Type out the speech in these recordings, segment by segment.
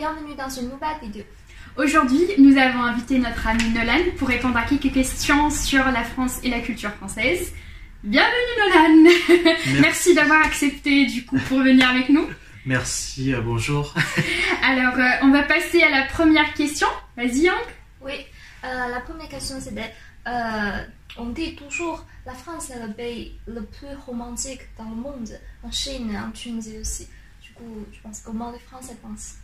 bienvenue dans une nouvelle vidéo. Aujourd'hui, nous avons invité notre amie Nolan pour répondre à quelques questions sur la France et la culture française. Bienvenue Nolan. Merci d'avoir accepté du coup pour venir avec nous. Merci, bonjour. Alors, on va passer à la première question. Vas-y Yang. Oui, la première question c'était, on dit toujours la France est le pays le plus romantique dans le monde, en Chine, en Tunisie aussi. Du coup, je pense comment les Français pensent.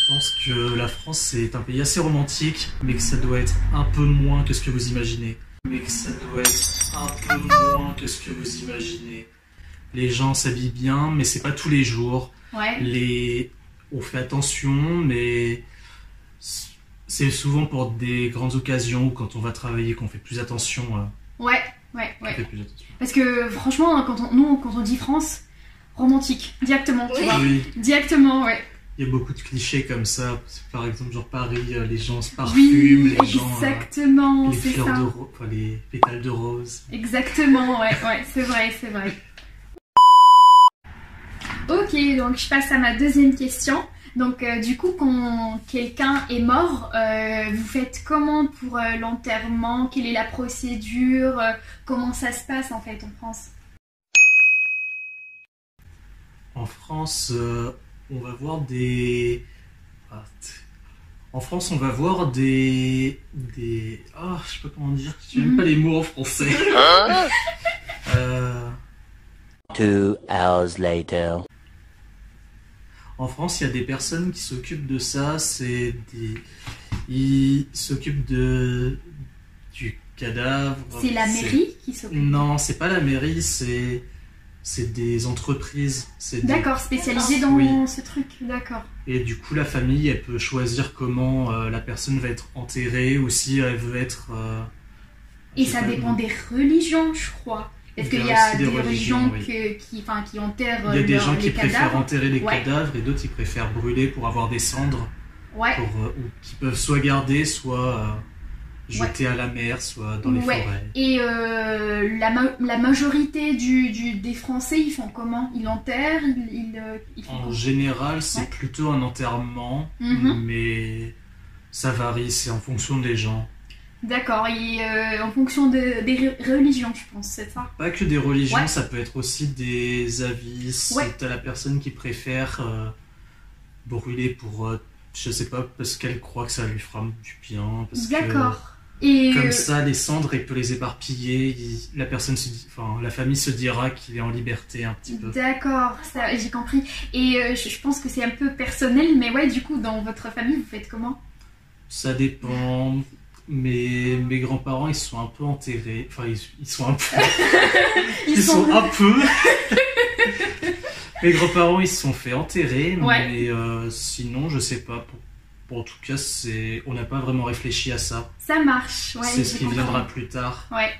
Je pense que la France est un pays assez romantique, mais que ça doit être un peu moins que ce que vous imaginez. Les gens s'habillent bien, mais c'est pas tous les jours. Ouais. On fait attention, mais c'est souvent pour des grandes occasions, quand on va travailler, qu'on fait plus attention. Ouais. Fait plus attention. Parce que franchement, quand on dit France, romantique, directement, tu vois. Oui. Directement, ouais. Il y a beaucoup de clichés comme ça. Par exemple, genre Paris, les gens se parfument, Oui, les gens... exactement, les c'est fleurs ça. de rose, enfin les pétales de rose. Exactement, ouais, c'est vrai. Ok, donc je passe à ma deuxième question. Donc du coup, quand quelqu'un est mort, vous faites comment pour l'enterrement? Quelle est la procédure? Comment ça se passe en fait en France? En France, on va voir des... En France, on va voir des... Ah, je sais pas comment dire, je sais même pas les mots en français. 2 hours later. En France, il y a des personnes qui s'occupent de ça, Ils s'occupent du cadavre. C'est la mairie qui s'occupe? Non, c'est pas la mairie, c'est des entreprises. D'accord, spécialisé dans Oui. ce truc, d'accord. Et du coup, la famille, elle peut choisir comment la personne va être enterrée ou si elle veut être... Et ça dépend des religions, je crois. Est-ce qu'il y a des religions oui. qui enterrent Il y a des gens les qui préfèrent cadavres. enterrer les Ouais. cadavres et d'autres qui préfèrent brûler pour avoir des cendres. Ouais. Ou qui peuvent soit garder, soit jeter à la mer, soit dans les forêts. Et la majorité des Français, ils font comment? Ils enterrent? Ils font En quoi? général, c'est Ouais. plutôt un enterrement, Mhm. mais ça varie, c'est en fonction des gens. D'accord, et en fonction des religions, je pense, c'est ça? Pas que des religions, Ouais. ça peut être aussi des avis. Si Ouais. t'as la personne qui préfère brûler pour, je sais pas, parce qu'elle croit que ça lui fera du bien. D'accord. Et Comme ça, les cendres, il peut les éparpiller. La famille se dira qu'il est en liberté un petit peu. d'accord, ça, j'ai compris. Et je pense que c'est un peu personnel, mais ouais, du coup, dans votre famille, vous faites comment? Ça dépend. Mais mes grands-parents, ils sont un peu enterrés. Enfin, ils sont un peu. Ils sont un peu. Mes grands-parents, ils se sont fait enterrer. Ouais. Mais sinon, je sais pas. En tout cas, on n'a pas vraiment réfléchi à ça. Ça marche, ouais. C'est ce j'ai qui compris. viendra plus tard. Ouais.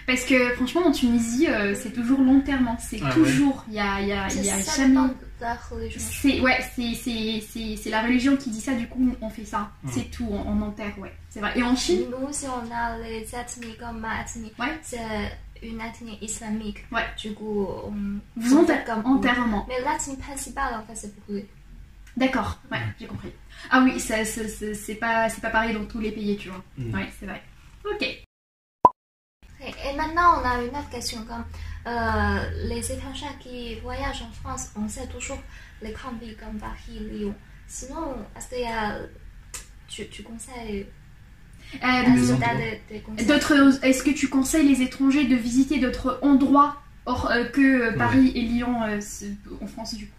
Parce que franchement, en Tunisie, c'est toujours l'enterrement. C'est Ah toujours. Il y a Ça jamais. dépend de la religion. C'est la religion qui dit ça, du coup, on fait ça. C'est tout, on enterre, ouais. C'est vrai. Et en Chine? Nous aussi, on a les ethnies comme ma ethnie. Ouais. C'est une ethnie islamique. Ouais. Du coup, Vous on enterrez fait comme enterrement. Mais l'ethnie principale, en fait, c'est brûler. D'accord, ouais, j'ai compris. Ah oui, c'est pas pareil dans tous les pays, tu vois. Ouais, c'est vrai. Ok. Et maintenant, on a une autre question. Comme les étrangers qui voyagent en France, on sait toujours les grandes villes comme Paris, Lyon. Sinon, est-ce qu'il y a... Tu conseilles... des conseils? Est-ce que tu conseilles les étrangers de visiter d'autres endroits hors que Paris et Lyon en France, du coup?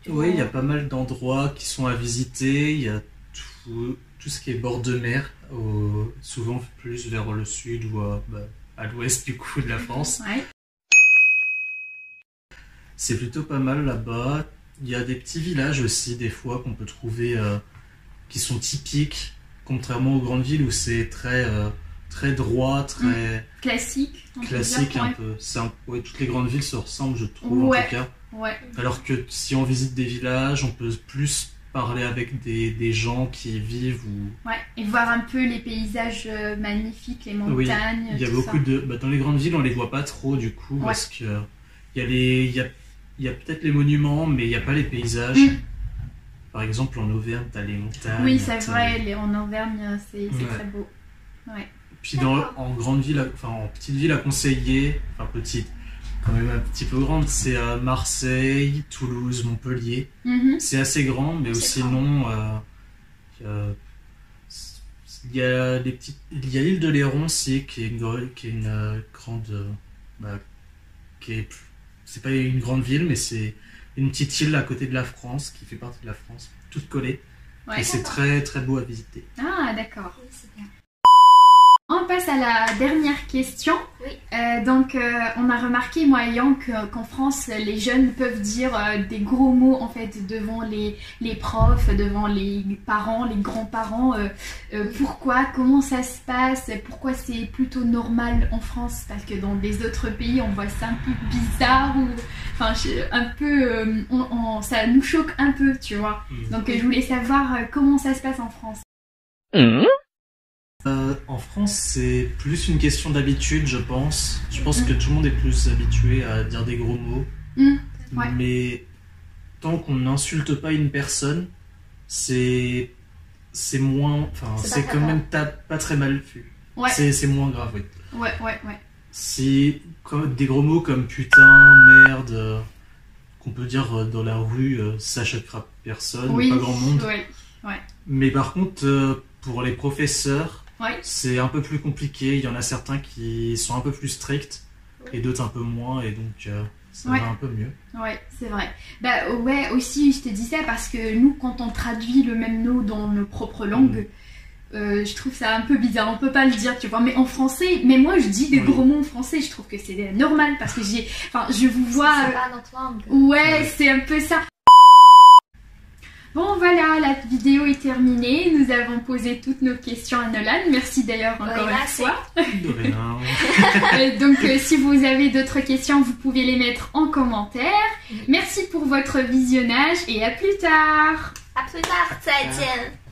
Oui, il y a pas mal d'endroits qui sont à visiter. Il y a tout ce qui est bord de mer, souvent plus vers le sud ou à l'ouest du coup de la France. Ouais. C'est plutôt pas mal là-bas. Il y a des petits villages aussi, des fois, qu'on peut trouver qui sont typiques, contrairement aux grandes villes où c'est très droit, très classique. classique un peu. Toutes les grandes villes se ressemblent, je trouve, en tout cas. Ouais. Alors que si on visite des villages, on peut plus parler avec des gens qui y vivent ou... Ouais, et voir un peu les paysages magnifiques, les montagnes. Oui, il y a beaucoup de... dans les grandes villes, on les voit pas trop du coup, parce que Il y a peut-être les monuments, mais il n'y a pas les paysages. Par exemple, en Auvergne, tu as les montagnes. Oui, c'est vrai, en Auvergne, c'est très beau. Ouais. Puis en grande ville, enfin en petite ville à conseiller, enfin petite, quand même un petit peu grande, c'est Marseille, Toulouse, Montpellier. C'est assez grand, mais sinon, il y a l'île de Léron aussi, qui est une grande, c'est pas une grande ville, mais c'est une petite île à côté de la France, qui fait partie de la France, toute collée. Ouais, et c'est très très beau à visiter. Ah, d'accord. Oui, c'est bien. On passe à la dernière question. Oui. On a remarqué, moi et Yang, qu'en France, les jeunes peuvent dire des gros mots en fait devant les profs, devant les parents, les grands-parents. Pourquoi? Comment ça se passe? Pourquoi c'est plutôt normal en France? Parce que dans des autres pays, on voit ça un peu bizarre ou enfin un peu, ça nous choque un peu, tu vois. Donc je voulais savoir comment ça se passe en France. En France, c'est plus une question d'habitude, je pense. Je pense que tout le monde est plus habitué à dire des gros mots. Ouais. Mais tant qu'on n'insulte pas une personne, c'est moins... Enfin, c'est quand même pas très mal vu. Ouais. C'est moins grave, oui. Ouais. Si des gros mots comme putain, merde, qu'on peut dire dans la rue, ça choquera personne, pas grand monde. Ouais. Mais par contre, pour les professeurs, c'est un peu plus compliqué. Il y en a certains qui sont un peu plus stricts et d'autres un peu moins, et donc ça va un peu mieux. Ouais, c'est vrai. Bah ouais, aussi je te dis ça parce que nous, quand on traduit le même mot dans nos propres langues, je trouve ça un peu bizarre. On peut pas le dire, tu vois. Mais en français, mais moi je dis des gros mots en français. Je trouve que c'est normal parce que je vous vois. C'est pas notre langue. Ouais, c'est un peu ça. Bon voilà, la vidéo est terminée. Nous avons posé toutes nos questions à Nolan. Merci d'ailleurs encore une fois. De rien. Donc si vous avez d'autres questions, vous pouvez les mettre en commentaire. Merci pour votre visionnage et à plus tard. À plus tard, 再见。